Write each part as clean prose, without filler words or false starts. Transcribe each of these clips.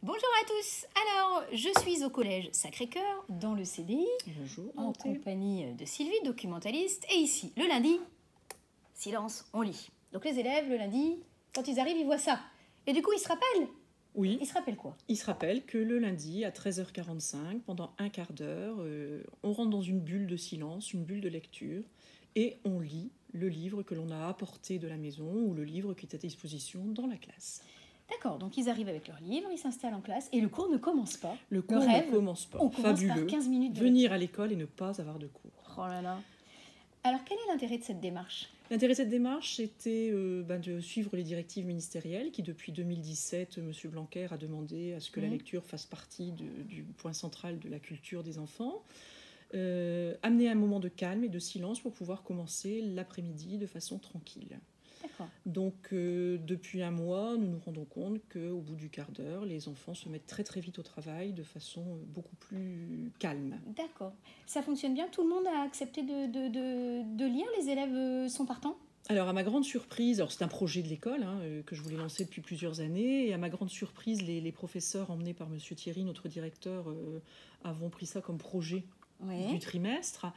Bonjour à tous. Alors, je suis au collège Sacré-Cœur, dans le CDI, Bonjour, en compagnie de Sylvie, documentaliste. Et ici, le lundi, silence, on lit. Donc les élèves, le lundi, quand ils arrivent, ils voient ça. Et du coup, ils se rappellent. Oui, Ils se rappellent quoi? il se rappelle que le lundi, à 13h45, pendant un quart d'heure, on rentre dans une bulle de silence, une bulle de lecture, et on lit le livre que l'on a apporté de la maison ou le livre qui est à disposition dans la classe. D'accord, donc ils arrivent avec leur livre, ils s'installent en classe et le cours ne commence pas. Le cours rêve, ne commence pas. on commence Fabuleux. par 15 minutes de Venir à l'école et ne pas avoir de cours. Oh là là. Alors, quel est l'intérêt de cette démarche? L'intérêt de cette démarche, c'était de suivre les directives ministérielles qui, depuis 2017, M. Blanquer a demandé à ce que la lecture fasse partie du point central de la culture des enfants. Amener un moment de calme et de silence pour pouvoir commencer l'après-midi de façon tranquille. D'accord. Donc, depuis un mois, nous nous rendons compte qu'au bout du quart d'heure, les enfants se mettent très très vite au travail de façon beaucoup plus calme. D'accord. Ça fonctionne bien? Tout le monde a accepté de lire? Les élèves sont partants? Alors, à ma grande surprise, alors c'est un projet de l'école que je voulais lancer depuis plusieurs années, et à ma grande surprise, les professeurs emmenés par M. Thierry, notre directeur, avons pris ça comme projet du trimestre.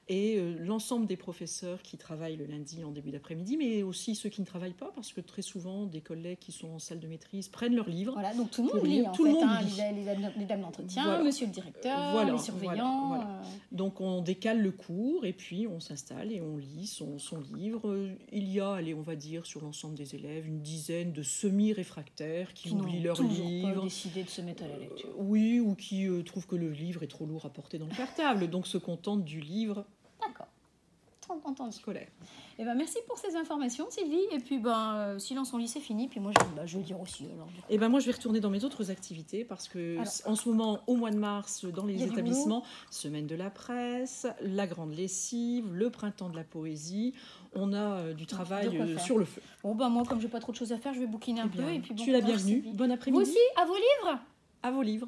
Et l'ensemble des professeurs qui travaillent le lundi en début d'après-midi, mais aussi ceux qui ne travaillent pas, parce que très souvent, des collègues qui sont en salle de maîtrise prennent leurs livres. Voilà, donc tout le monde lit, en fait, les dames d'entretien, voilà. Monsieur le directeur, les surveillants. Voilà. Donc on décale le cours, et puis on s'installe et on lit son livre. Il y a, allez, on va dire, sur l'ensemble des élèves, une dizaine de semi-réfractaires qui oublient leur livre. Qui n'ont pas décidé de se mettre à la lecture. Oui, ou qui trouvent que le livre est trop lourd à porter dans le cartable, donc se contentent du livre. D'accord. Entendu. Scolaire. Eh ben, merci pour ces informations, Sylvie. Et puis, silence on lit, c'est fini. Puis moi, je vais dire aussi. Alors, moi, je vais retourner dans mes autres activités parce que, en ce moment, au mois de mars, dans les établissements, semaine de la presse, la grande lessive, le printemps de la poésie, on a du travail sur le feu. Bon, moi, comme j'ai pas trop de choses à faire, je vais bouquiner un peu. Et puis, tu es la bienvenue. Bon après-midi. Vous aussi, à vos livres. À vos livres.